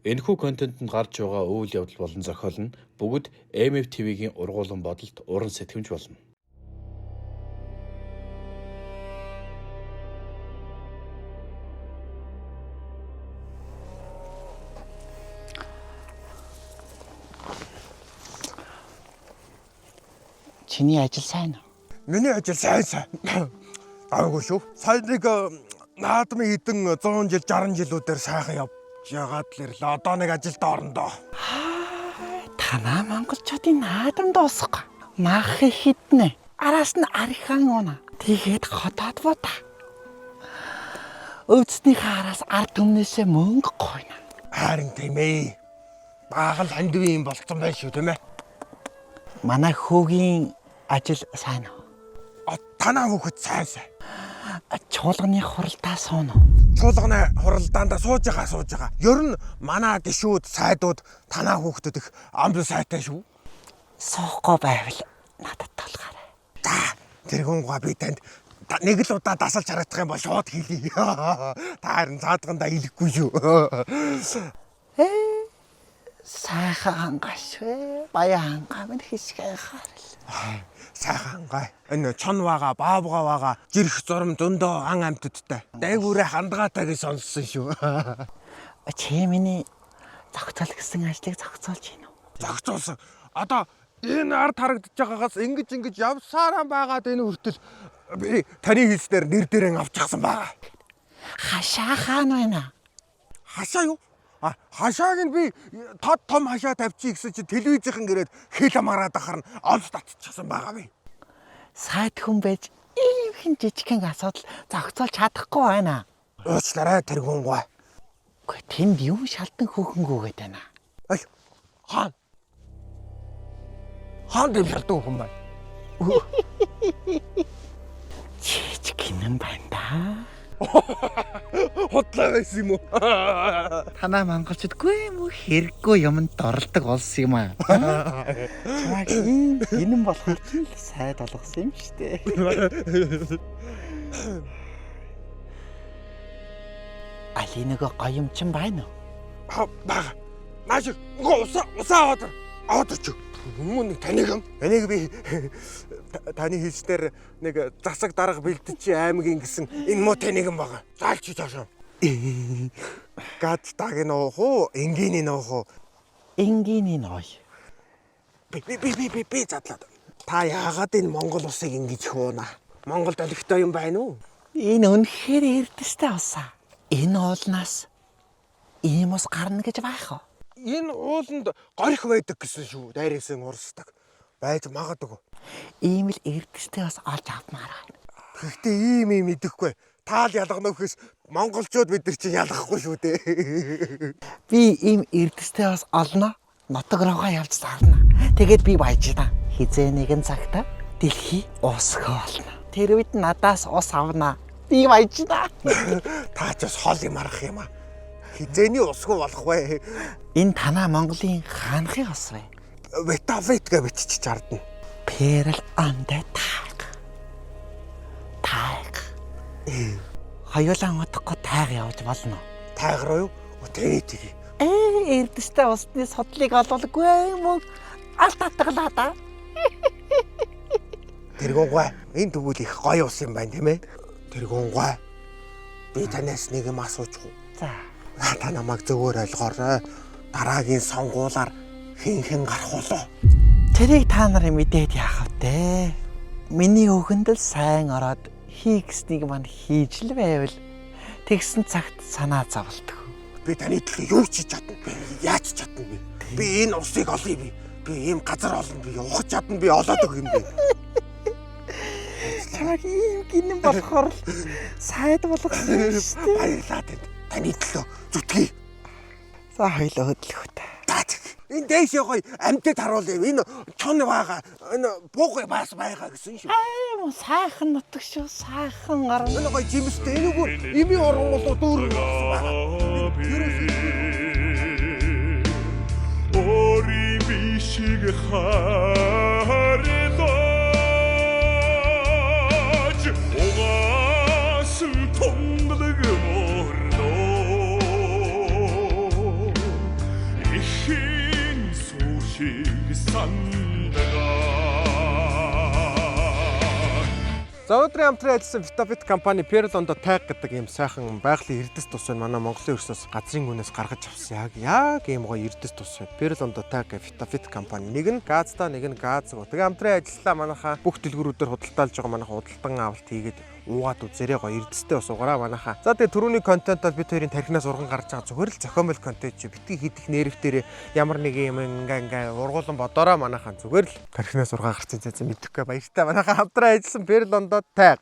Энэхүү контентэнд гарч байгаа үйл явдал болон зохиол нь бүгд MFTV-гийн ургуулсан бодолд уран сэтгэмж болно. Чиний ажил сайн уу? Миний ажил сайн. Гайгүй шүү. Сайн нэг наадмын хэдэн 100 жил 60 жилүүдээр сайхан явж яагаад л ирлээ. Одоо нэг ажилд орондоо. Танаа монголчуудын наадам дуусахгүй. Мах хитнэ. Араас нь арихаан уна. Тэгээд хотоод буута. Өвцнийхээ араас ард түмнээсээ мөнгө гойно. Харин тийм ээ. Баахан хандвийн юм болцсон байх шүү, тийм ээ. Манай хүүгийн ажил сайн уу? Танаа хүүхэд сайн. Чуулганы хуралдаа сууна уу? Чуулганы хуралдаанд сууж байгаа. Ер нь манай гишүүд, сайдууд танаа хүүхдэд их амбал сайтай шүү. Суухгүй байвал надад толгоорой. За, тэрхүүнгаа би танд нэг л удаа дасалж харагдах юм бол шууд хэлье. Та харин цаадгандаа хэлэхгүй шүү. Сайхан хангаш вэ? Баян хангамын хишгээ харал. Сайхан хангай. Энэ чонваага, баавгааваага жирэх зурм зөндөө ан амьтдтай. Дээгүүрээ хандгаатай гэж сонссон шүү. Чи миний зохицол гэсэн ажлыг зохицуулж гинэ үү? Зохицуулсан. Одоо энэ ард харагдаж байгаагаас ингэж явсараа байгаад энэ хүртэл би таны хэлснээр нэр дээрэн авчихсан байгаа. Хашаа хаан байна. Хашаа юу? Хашааг нь би тод том хашаа тавьчих гэсэн чи телевизийнхэн гэрээд хэл амаараад ахаар нь олж татчихсан байгаа би. Сайд хүн байж ийм хин жижигхэн асуудал зохицуулж чадахгүй байна. Уучлаарай тэрхүүнгүй. Гэхдээ тэнд юу шалтан хөөхөнгүүгээд байна. Ай хаан. Хаан дэм шалтан хүн байна. Жижигхэн байна да. Хотлаа байсан юм уу? Танаа монголчдгүй юм уу хэрэггүй юмд дорлдог улс юм аа. Чамайг энэ болохоор ч л сайд болгосон юм штэ. Али нөгөө гоёмчин байна уу? Бага. Нааш усаа аваад Мөн нэг таныг би таны хэлснээр нэг засаг дарга бэлдэж аймгийн гэсэн энэ муу таныг байгаа. Заалч таашаа. Гадтаг нөөх үү? Энгийн нөөх үү? Энгийн ной. Би задлаад. Та яагаад энэ Монгол улсыг ингэж хууна? Монголд олигтой юм байна уу? Энэ үнэхээр эрдэстэй усаа. Энэ уулнаас ийм ус гарна гэж байх уу? Энэ ууланд горих байдаг гэсэн шүү. Дайрээсэн урсдаг. Байж магадгүй. Ийм л эрдэстэй бас олж авмаар байна. Гэхдээ ийм идэхгүй. Таал ялгана гэхээс монголчууд бид нар чинь ялгахгүй шүү дээ. Би ийм эрдэстэй бас олно. Нотог руугаа явж сарна. Тэгээд би баяжна. Хизээ нэгэн цагта дэлхий уусгах болно. Тэр үед надаас ус авна. Би баяжна. Та ч бас хол юм арах юм аа. Хизээний усгүй болох вэ? Энэ танаа Монголын хаанхын ус вэ? Ветавет гэж бичиж чардна. Перл андэ тайг. Хоёулаа удахгүй тайг явж болно. Тайг руу юу? Тэгээд эрдэстэй усны содлыг олволгүй мөн алт татгалаа да. Тэргүүнгүй. Энэ тэгвэл их гоё ус юм байна тийм ээ. Тэргүүнгүй. Би танаас нэг юм асуучих уу? За. Та намайг зөвөр ойлгоорой. Дараагийн сонгуулаар хэн гарах болоо? Тэрийг та нарын мэдээд яах вэ? Миний өгөнд л сайн ороод хийгснийг мань хийж л байвал тэгсэн цагт санаа зовлдог. Би таны төлөө юу ч хийж чадна. Би яаж чадна би? Би энэ усыг олъё би. Би ийм газар олно би. Ухаж чадна би олоод өгөх юм би. Чамайг ийм гинэн болохоор сайд болгосон шүү дээ. Баярлалаа танд. Таны төлөө зүтгэе. За хоёлоо хөдлөх үү. Энэ дэшээ гоё амьтад харуулъя. Энэ чон байгаа. Энэ буугай бас байгаа гэсэн шүү. Мөн сайхан нутаг шүү. Сайхан гарна. Энэ гоё жимстэй. Энэгээр ими ургуулуу дүүрэн болсон байгаа. Ори бишиг харилаж угаасан тунгалаг морно шиг сандгаа. За өдрийн хамтран ажилласан Vitafit компани Perlondo Tag гэдэг ийм сайхан байгалийн эрдэс тус байна. Манай Монголын өрсөөс газрын үнээс гаргаж авсан яг ийм гоё эрдэс тус байна. Perlondo Tag Vitafit компани. Нэг нь газтай, нэг нь газгүй. Тэгээ хамтран ажиллалаа манайхаа бүх дэлгүүрүүдээр худалдаалж байгаа манайхаа худалдан авалт хийгээд уугаад үзээрэй гоё эрдэстэй бас угаараа манайхаа. За тэгээ түрүүний контент бол бид хоёрын тархинаас урган гарч байгаа зүгээр л зохиомжтой контент чи битгий хийх нервтэрээ ямар нэг юм ингээ ургуулсан бодороо манайхаа зүгээр л тархинаас ургаа гарсан зэзэн мэдэхгүй баяртай манайхаа хамтран ажилласан Perlondo Tag